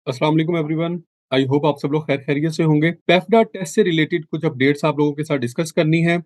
अस्सलाम वालेकुम everyone. I hope आप सब लोग खैर खैरियत से होंगे। पेफडा टेस्ट से रिलेटेड कुछ अपडेट्स आप लोगों के साथ डिस्कस करनी है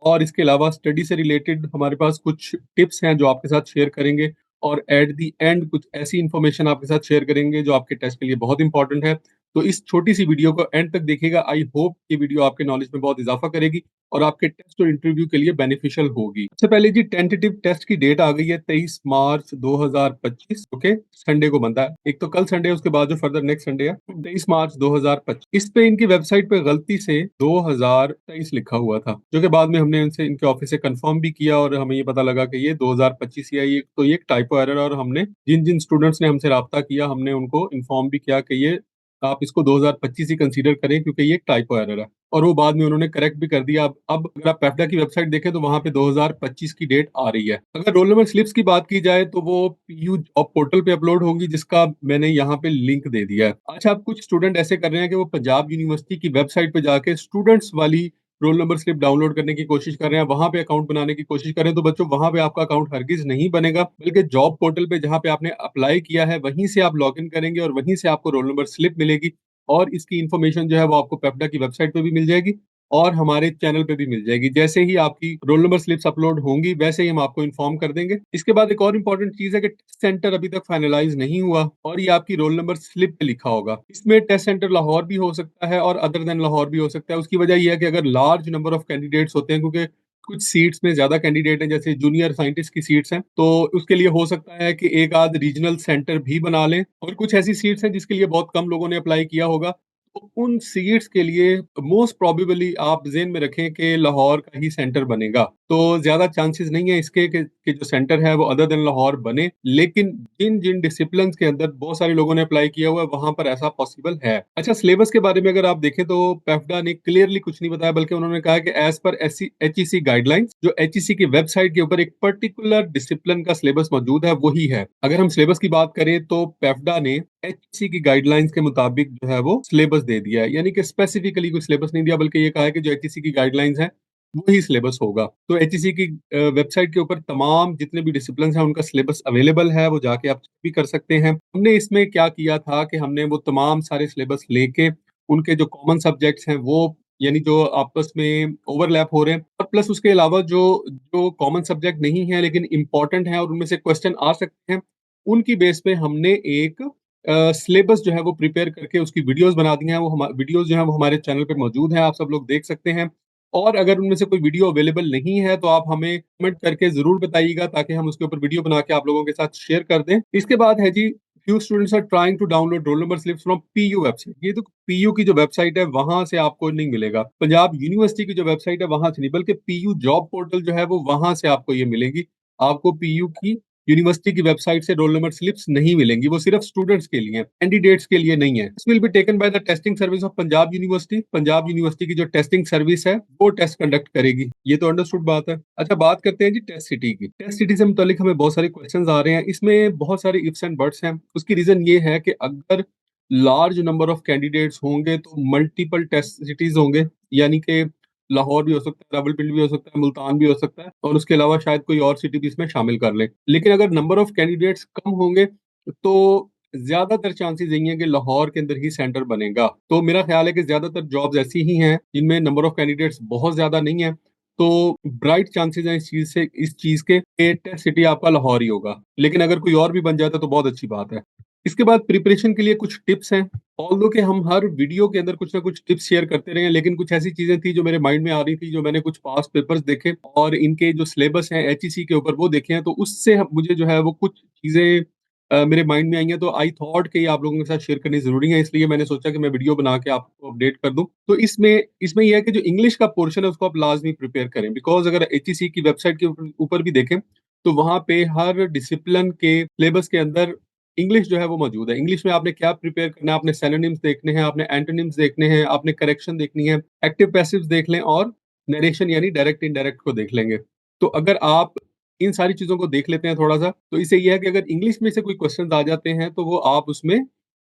और इसके अलावा स्टडी से रिलेटेड हमारे पास कुछ टिप्स हैं जो आपके साथ शेयर करेंगे और एट द एंड कुछ ऐसी इन्फॉर्मेशन आपके साथ शेयर करेंगे जो आपके टेस्ट के लिए बहुत इंपॉर्टेंट है। तो इस छोटी सी वीडियो को एंड तक देखिएगा। आई होप ये वीडियो आपके नॉलेज में बहुत इजाफा करेगी और आपके टेस्ट और इंटरव्यू के लिए बेनिफिशियल होगी। सबसे पहले जी टेंटेटिव टेस्ट की डेट आ गई है 23 मार्च 2025। ओके, संडे को बनता है। एक तो कल संडे है, उसके बाद जो फर्दर नेक्स्ट संडे है 23 मार्च 2025। इस पे इनकी वेबसाइट पे गलती से 2023 लिखा हुआ था, जो कि बाद में हमने इनसे इनके ऑफिस से कंफर्म भी किया और हमें ये पता लगा कि ये 2025 ही है। ये तो ये एक टाइपो एरर है और हमने जिन जिन स्टूडेंट्स ने हमसे राब्ता किया हमने उनको इन्फॉर्म भी किया कि ये आप इसको 2025 ही कंसीडर करें क्योंकि ये एक टाइपो एरर है। और वो बाद में उन्होंने करेक्ट भी कर दिया। अब अगर आप पेफ्डा की वेबसाइट देखें तो वहां पे 2025 की डेट आ रही है। अगर रोल नंबर स्लिप्स की बात की जाए तो वो पीयू जॉब पोर्टल पे अपलोड होंगी, जिसका मैंने यहाँ पे लिंक दे दिया है। अच्छा, अब कुछ स्टूडेंट ऐसे कर रहे हैं कि वो पंजाब यूनिवर्सिटी की वेबसाइट पे जाके स्टूडेंट्स वाली रोल नंबर स्लिप डाउनलोड करने की कोशिश कर रहे हैं, वहां पे अकाउंट बनाने की कोशिश कर रहे हैं। तो बच्चों, वहां पे आपका अकाउंट हरगिज नहीं बनेगा, बल्कि जॉब पोर्टल पे जहां पे आपने अप्लाई किया है वहीं से आप लॉग इन करेंगे और वहीं से आपको रोल नंबर स्लिप मिलेगी। और इसकी इन्फॉर्मेशन जो है वो आपको पेप्टा की वेबसाइट पे भी मिल जाएगी और हमारे चैनल पे भी मिल जाएगी। जैसे ही आपकी रोल नंबर स्लिप्स अपलोड होंगी वैसे ही हम आपको इन्फॉर्म कर देंगे। इसके बाद एक और इम्पोर्टेंट चीज है कि टेस्ट सेंटर अभी तक फाइनलाइज नहीं हुआ और ये आपकी रोल नंबर स्लिप पे लिखा होगा। इसमें टेस्ट सेंटर लाहौर भी हो सकता है और अदर देन लाहौर भी हो सकता है। उसकी वजह यह है कि अगर लार्ज नंबर ऑफ कैंडिडेट्स होते हैं, क्योंकि कुछ सीट्स में ज्यादा कैंडिडेट हैं, जैसे जूनियर साइंटिस्ट की सीट्स हैं, तो उसके लिए हो सकता है कि एक आध रीजनल सेंटर भी बना लें। और कुछ ऐसी सीट्स हैं जिसके लिए बहुत कम लोगों ने अप्लाई किया होगा, तो उन सीट्स के लिए मोस्ट प्रोबेबली आप ज़हन में रखें कि लाहौर का ही सेंटर बनेगा। तो ज़्यादा चांसेस नहीं है इसके कि जो सेंटर है वो अदर देन लाहौर बने। लेकिन जिन जिन डिसिप्लिन्स के अंदर बहुत सारे लोगों ने अप्लाई किया हुआ है वहां पर ऐसा पॉसिबल है। अच्छा, सिलेबस के बारे में अगर आप देखें तो पेफ्डा ने क्लियरली कुछ नहीं बताया, बल्कि उन्होंने कहा कि एज पर एचईसी गाइडलाइंस, जो एचईसी की वेबसाइट के ऊपर एक पर्टिकुलर डिसिप्लिन का सिलेबस मौजूद है वही है। अगर हम सिलेबस की बात करें तो पेफ्डा ने एचईसी की गाइडलाइंस के मुताबिक जो है वो सिलेबस दे दिया है, यानी कि स्पेसिफिकली कोई सिलेबस नहीं दिया, बल्कि ये कहा है कि जो एचईसी की गाइडलाइंस है वही सिलेबस होगा। तो एचईसी की वेबसाइट के ऊपर तमाम जितने भी डिसिप्लिन हैं उनका सिलेबस अवेलेबल है, वो जाके आप भी कर सकते हैं। हमने इसमें क्या किया था कि हमने वो तमाम सारे सिलेबस लेके उनके जो कॉमन सब्जेक्ट्स हैं वो, यानी जो आपस में ओवरलैप हो रहे हैं, और प्लस उसके अलावा जो जो कॉमन सब्जेक्ट नहीं है लेकिन इंपॉर्टेंट है और उनमें से क्वेश्चन आ सकते हैं, उनकी बेस पे हमने एक सिलेबस जो है वो प्रिपेयर करके उसकी वीडियोस बना दी हैं। वो वीडियोस जो हैं वो हमारे चैनल पे मौजूद हैं, आप सब लोग देख सकते हैं। और अगर उनमें से कोई वीडियो अवेलेबल नहीं है तो आप हमें कमेंट करके ज़रूर बताइएगा, ताकि हम उसके ऊपर वीडियो बना के आप लोगों के साथ शेयर कर दें। इसके बाद है जी, few students are trying to download roll number slips from PU website. ये तो पीयू की जो वेबसाइट है वहां से आपको नहीं मिलेगा, पंजाब यूनिवर्सिटी की जो वेबसाइट है वहां से नहीं, बल्कि पीयू जॉब पोर्टल जो है वो वहां से आपको ये मिलेगी। आपको पीयू की यूनिवर्सिटी की वेबसाइट से रोल नंबर स्लिप्स नहीं मिलेंगी, वो सिर्फ स्टूडेंट्स के लिए हैं, कैंडिडेट्स के लिए नहीं है। This will be taken by the testing service of Punjab university. Punjab university की जो टेस्टिंग सर्विस है वो टेस्ट कंडक्ट करेगी। ये तो अंडरस्टूड बात है। अच्छा, बात करते हैं जी टेस्ट सिटी की। टेस्ट सिटी से मुतालिक हमें बहुत सारे क्वेश्चंस आ रहे हैं, इसमें बहुत सारे इफ्स एंड बट्स हैं। उसकी रीजन ये है कि अगर लार्ज नंबर ऑफ कैंडिडेट्स होंगे तो मल्टीपल टेस्ट सिटीज होंगे, यानी कि लाहौर भी हो सकता है, रावलपिंडी भी हो सकता है, मुल्तान भी हो सकता है, और उसके अलावा शायद कोई और सिटी भी इसमें शामिल कर लें। लेकिन अगर नंबर ऑफ कैंडिडेट्स कम होंगे तो ज्यादातर चांसेस यही हैं कि लाहौर के अंदर ही सेंटर बनेगा। तो मेरा ख्याल है कि ज्यादातर जॉब्स ऐसी ही हैं जिनमें नंबर ऑफ कैंडिडेट्स बहुत ज्यादा नहीं है, तो ब्राइट चांसेस हैं इस चीज के टेस्ट सिटी आपका लाहौर ही होगा। लेकिन अगर कोई और भी बन जाता है तो बहुत अच्छी बात है। इसके बाद प्रिपरेशन के लिए कुछ टिप्स हैं। ऑल्दो कि हम हर वीडियो के अंदर कुछ ना कुछ टिप्स शेयर करते रहे हैं, लेकिन कुछ ऐसी चीजें थी जो मेरे माइंड में आ रही थी, जो मैंने कुछ पास पेपर्स देखे और इनके जो सिलेबस हैं एचईसी के ऊपर वो देखे हैं, तो उससे मुझे जो है वो कुछ चीजें मेरे माइंड में आई हैं। तो आई थॉट कि ये आप लोगों के साथ शेयर करनी जरूरी है, इसलिए मैंने सोचा कि मैं वीडियो बना के आपको अपडेट कर दूं। तो इसमें इसमें यह है कि जो इंग्लिश का पोर्शन है उसको आप लाजमी प्रिपेयर करें, बिकॉज अगर एचईसी की वेबसाइट के ऊपर भी देखें तो वहां पे हर डिसिप्लिन के सिलेबस के अंदर इंग्लिश जो है वो मौजूद है। इंग्लिश में आपने क्या प्रिपेयर करना है, आपने सिनोनिम्स देखने हैं, आपने एंटोनिम्स देखने हैं, आपने करेक्शन देखनी है, एक्टिव पैसिव्स देख लें और नरेशन यानी डायरेक्ट इनडायरेक्ट को देख लेंगे। तो अगर आप इन सारी चीजों को देख लेते हैं थोड़ा सा, तो इससे यह है कि अगर इंग्लिश में से कोई क्वेश्चन आ जाते हैं तो वो आप उसमें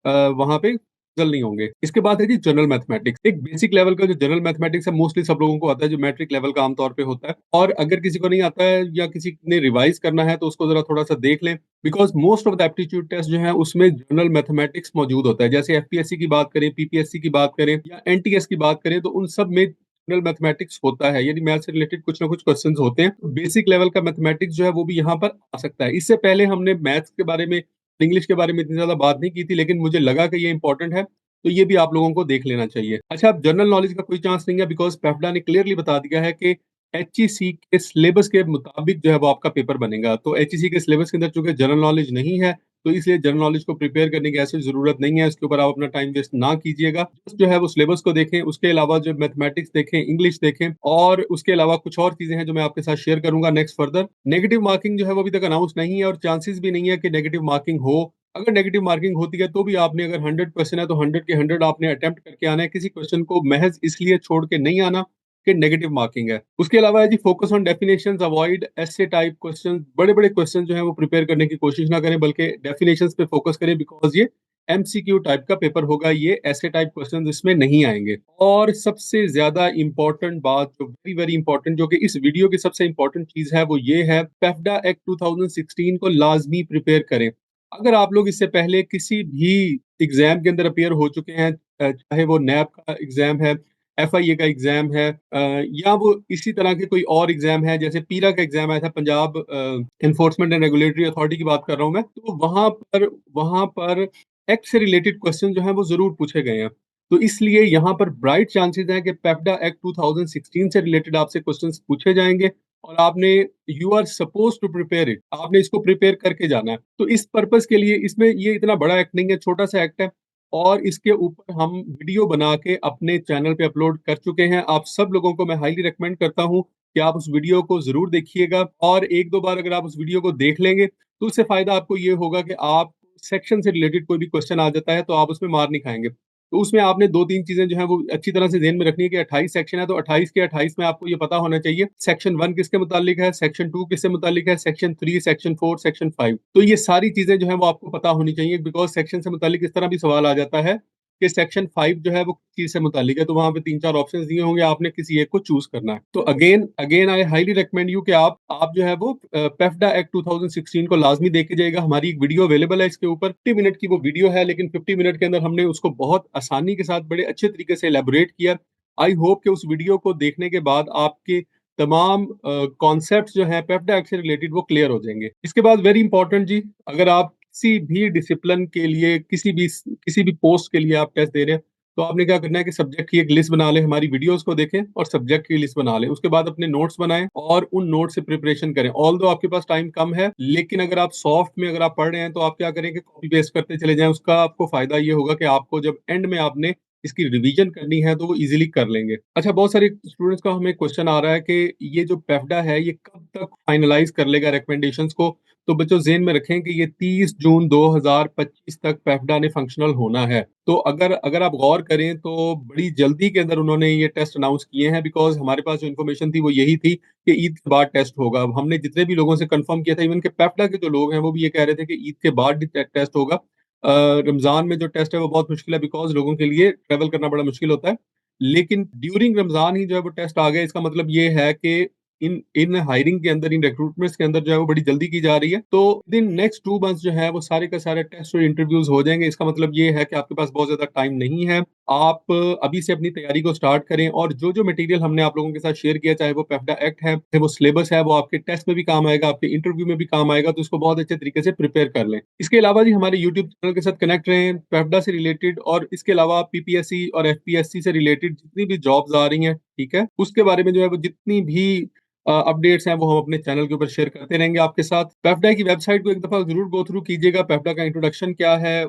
वहां पे puzzle नहीं होंगे। इसके बाद है जी जनरल मैथमेटिक्स। एक बेसिक लेवल का जो जनरल मैथमेटिक्स है मोस्टली सब लोगों को आता है, जो मैट्रिक लेवल का आमतौर पे होता है। और अगर किसी को नहीं आता है या किसी ने रिवाइज़ करना है तो उसको ज़रा थोड़ा-सा देख लें, because most of the aptitude test जो है उसमें जनरल मैथमेटिक्स मौजूद होता है। जैसे एफपीएससी की बात करें, पीपीएससी की बात करें या एनटीएस की बात करें, तो उन सब में जनरल मैथमेटिक्स होता है, यानी मैथ से रिलेटेड कुछ ना कुछ क्वेश्चंस होते हैं। बेसिक लेवल का मैथमेटिक्स जो है वो भी यहाँ पर आ सकता है। इससे पहले हमने मैथ्स के बारे में, इंग्लिश के बारे में इतनी ज़्यादा बात नहीं की थी, लेकिन मुझे लगा कि ये इंपॉर्टेंट है, तो ये भी आप लोगों को देख लेना चाहिए। अच्छा, अब जनरल नॉलेज का कोई चांस नहीं है, बिकॉज़ पेप्डा ने क्लियरली बता दिया है कि एचईसी के सिलेबस के मुताबिक जो है वो आपका पेपर बनेगा। तो एचईसी के सिलेबस के अंदर चूँकि जनरल नॉलेज नहीं है, तो इसलिए जनरल नॉलेज को प्रिपेयर करने की ऐसी ज़रूरत नहीं है, इसके ऊपर आप अपना टाइम वेस्ट ना कीजिएगा। जस्ट जो है वो सिलेबस को देखें, उसके अलावा जो मैथमेटिक्स देखें, इंग्लिश देखें और उसके अलावा कुछ और चीज़ें हैं जो मैं आपके साथ शेयर करूँगा नेक्स्ट फर्दर। नेगेटिव मार्किंग जो है वो अभी तक अनाउंस नहीं है और चांसेस भी नहीं है कि नेगेटिव मार्किंग हो। अगर नेगेटिव मार्किंग होती है तो भी आपने, अगर 100 क्वेश्चन है तो 100 के 100 आपने अटेम्प्ट करके आना है। किसी क्वेश्चन को महज़ इसलिए छोड़ के नहीं आना कि नेगेटिव मार्किंग है। उसके अलावा है जी focus on definitions, avoid essay type questions. बड़े-बड़े क्वेश्चन जो हैं वो प्रिपेयर करने की कोशिश ना करें, बल्कि डेफिनिशंस पे फोकस करें, बिकॉज़ ये एमसीक्यू टाइप का पेपर होगा, ये ऐसे टाइप क्वेश्चंस इसमें नहीं आएँगे। और सबसे ज़्यादा इम्पोर्टेंट बात, जो वेरी, वेरी इम्पोर्टेंट, जो कि इस वीडियो की सबसे इम्पोर्टेंट चीज़ है, वो ये है, पेप्डा एक्ट 2016 को लाज़मी प्रिपेयर करें। अगर आप लोग इससे पहले किसी भी एग्ज़ाम के अंदर अपीयर हो चुके हैं, चाहे वो नैब का एग्ज़ाम है, एफआईए का एग्ज़ाम है, या वो इसी तरह के कोई और एग्ज़ाम है, जैसे पीरा का एग्ज़ाम आया था, Punjab enforcement and regulatory authority की बात कर रहा हूँ मैं, तो वहाँ पर एक्ट से रिलेटेड क्वेश्चन जो हैं वो ज़रूर पूछे गए हैं। तो इसलिए यहाँ पर ब्राइट चांसेज़ हैं कि पेप्डा एक्ट 2016 से रिलेटेड आपसे क्वेश्चंस पूछे जाएँगे और आपने, you are supposed to prepare it, आपने इसको प्रिपेयर करके जाना है। तो इस पर्पज़ के लिए, इसमें ये इतना बड़ा एक्ट नहीं है, छोटा-सा एक्ट है और इसके ऊपर हम वीडियो बना के अपने चैनल पे अपलोड कर चुके हैं। आप सब लोगों को मैं हाइली रिकमेंड करता हूँ कि आप उस वीडियो को ज़रूर देखिएगा और 1-2 बार अगर आप उस वीडियो को देख लेंगे, तो उससे फ़ायदा आपको ये होगा कि आप सेक्शन से रिलेटेड कोई भी क्वेश्चन आ जाता है, तो आप उसमें मार नहीं खाएँगे। तो उसमें आपने 2-3 चीज़ें जो हैं वो अच्छी तरह से ज़हन में रखनी है कि 28 सेक्शन है, तो 28 के 28 में आपको ये पता होना चाहिए, सेक्शन 1 किसके मुतालिक है, सेक्शन 2 किससे मुतालिक है, सेक्शन 3, सेक्शन 4, सेक्शन 5। तो ये सारी चीज़ें जो हैं वो आपको पता होनी चाहिए, बिकॉज़ सेक्शन से मुतालिक इस तरह भी सवाल आ जाता है कि सेक्शन 5 जो है वो किस चीज़ से मुतालिक है, तो वहाँ पे 3-4 ऑप्शंस दिए होंगे, आपने किसी एक को चूज़ करना है। तो again again I highly recommend you कि आप जो है वो पेफ्डा एक्ट 2016 को लाज़मी देख के जाइएगा। हमारी एक वीडियो अवेलेबल है इसके ऊपर, 50 मिनट की वो वीडियो है, लेकिन 50 मिनट के अंदर हमने उसको बहुत आसानी के साथ बड़े अच्छे तरीके से इलैबोरेट किया। आई होप कि उस वीडियो को देखने के बाद आपके तमाम कॉन्सेप्ट्स जो हैं पेफ्डा एक्ट से रिलेटेड वो क्लियर हो जाएँगे। इसके बाद वेरी इंपॉर्टेंट जी, अगर आप किसी भी डिसिप्लिन के लिए, किसी भी पोस्ट के लिए आप टेस्ट दे रहे हैं, तो आपने क्या करना है कि सब्जेक्ट की एक लिस्ट बना लें, हमारी वीडियोज़ को देखें और सब्जेक्ट की लिस्ट बना लें। उसके बाद अपने नोट्स बनाएँ और उन नोट्स से प्रिपरेशन करें। ऑल्दो आपके पास टाइम कम है, लेकिन अगर आप सॉफ्ट में अगर आप पढ़ रहे हैं, तो आप क्या करें कि कॉपी पेस्ट करते चले जाएँ। उसका आपको फ़ायदा ये होगा कि आपको जब एंड में आपने इसकी रिवीजन करनी है, तो वो ईज़िली कर लेंगे। अच्छा, बहुत सारे स्टूडेंट्स का हमें क्वेश्चन आ रहा है कि ये जो पेफ्डा है, ये कब तक फाइनलाइज़ कर लेगा रिकमेंडेशंस को? तो बच्चों ज़हन में रखें कि ये 30 जून 2025 तक पेफ्डा ने फंक्शनल होना है। तो अगर अगर आप गौर करें तो बड़ी जल्दी के अंदर उन्होंने ये टेस्ट अनाउंस किए हैं, बिकॉज़ हमारे पास जो इन्फॉर्मेशन थी वो यही थी कि ईद के बाद टेस्ट होगा। अब हमने जितने भी लोगों से कन्फर्म किया था, इवन के पेफ्डा के जो लोग हैं वो भी ये कह रहे थे कि ईद के बाद ही टेस्ट होगा। रमज़ान में जो टेस्ट है वो बहुत मुश्किल है, बिकॉज़ लोगों के लिए ट्रैवल करना बड़ा मुश्किल होता है। लेकिन ड्यूरिंग रमज़ान ही जो है वो टेस्ट आ गए, इसका मतलब ये है कि इन इन हायरिंग के अंदर, इन रिक्रूटमेंट्स के अंदर जो है वो बड़ी जल्दी की जा रही है। तो विदिन नेक्स्ट 2 मंथ्स जो है वो सारे के सारे टेस्ट और इंटरव्यूज़ हो जाएँगे। इसका मतलब ये है कि आपके पास बहुत ज़्यादा टाइम नहीं है। आप अभी से अपनी तैयारी को स्टार्ट करें और जो-जो मटेरियल हमने आप लोगों के साथ शेयर किया, चाहे वो पेफ्डा एक्ट है, चाहे वो सिलेबस है, वो आपके टेस्ट में भी काम आएगा, आपके इंटरव्यू में भी काम आएगा, तो इसको बहुत अच्छे तरीके से प्रिपेयर कर लें। इसके अलावा जी हमारे यूट्यूब चैनल के साथ कनेक्ट रहें, पेफ्डा से रिलेटेड और इसके अलावा पीपीएससी और एफपीएससी से रिलेटेड जितनी भी जॉब्स आ रही हैं, ठीक है? उसके बारे में जो है वो जितनी भी अपडेट्स हैं वो हम अपने चैनल के ऊपर शेयर करते रहेंगे आपके साथ। पेफ्डा की वेबसाइट को एक दफ़ा ज़रूर गो थ्रू कीजिएगा। पेफ्डा का इंट्रोडक्शन क्या है,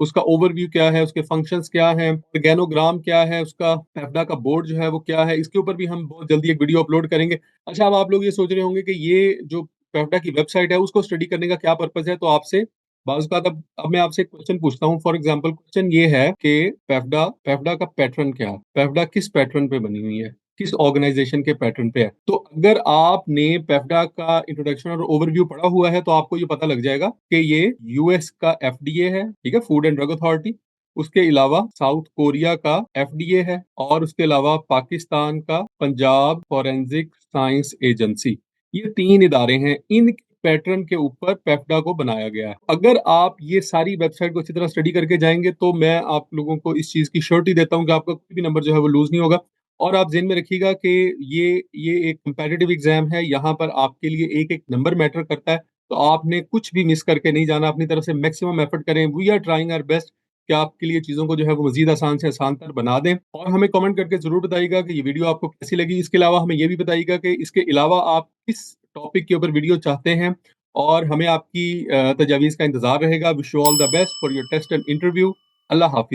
उसका ओवरव्यू क्या है, उसके फंक्शंस क्या हैं, ऑर्गेनोग्राम क्या है उसका, पेफ्डा का बोर्ड जो है वो क्या है, इसके ऊपर भी हम बहुत जल्दी एक वीडियो अपलोड करेंगे। अच्छा, अब आप लोग ये सोच रहे होंगे कि ये जो पेफ्डा की वेबसाइट है उसको स्टडी करने का क्या पर्पज़ है? तो आपसे बाज़ औक़ात अब मैं आपसे एक क्वेश्चन पूछता हूँ। फॉर एग्ज़ाम्पल क्वेश्चन ये है कि पेफ्डा पेफ्डा का पैटर्न क्या है? पेफ्डा किस पैटर्न पे बनी हुई है? किस ऑर्गेनाइजेशन के पैटर्न पे है? तो अगर आपने पेफ्डा का इंट्रोडक्शन और ओवरव्यू पढ़ा हुआ है, तो आपको ये पता लग जाएगा कि ये यूएस का एफडीए है, ठीक है? Food and drug authority. उसके अलावा साउथ कोरिया का एफडीए है और उसके अलावा पाकिस्तान का पंजाब फॉरेंसिक साइंस एजेंसी। ये 3 इदारे हैं। इन पैटर्न के ऊपर पेप्टा को बनाया गया है। अगर आप ये सारी वेबसाइट को अच्छी तरह स्टडी करके जाएँगे तो मैं आप लोगों को इस चीज़ की श्योरिटी देता हूँ कि आपका कोई भी नंबर जो है वो लूज़ नहीं होगा। और आप ज़हन में रखिएगा कि ये एक कॉम्पिटिटिव एग्ज़ाम है, यहाँ पर आपके लिए एक-एक नंबर मैटर करता है, तो आपने कुछ भी मिस करके नहीं जाना, अपनी तरफ से मैक्सिमम एफर्ट करें। We are trying our best कि आपके लिए चीज़ों को जो है वो मज़ीद आसान से आसान बना दें। और हमें कमेंट करके ज़रूर बताइएगा कि ये वीडियो आपको कैसी लगी। इसके अलावा हमें ये भी बताइएगा कि इसके अलावा आप किस टॉपिक के ऊपर वीडियो चाहते हैं और हमें आपकी तजावीज़ का इंतज़ार रहेगा। Wish you all the best for your test and interview. अल्लाह हाफ़िज़।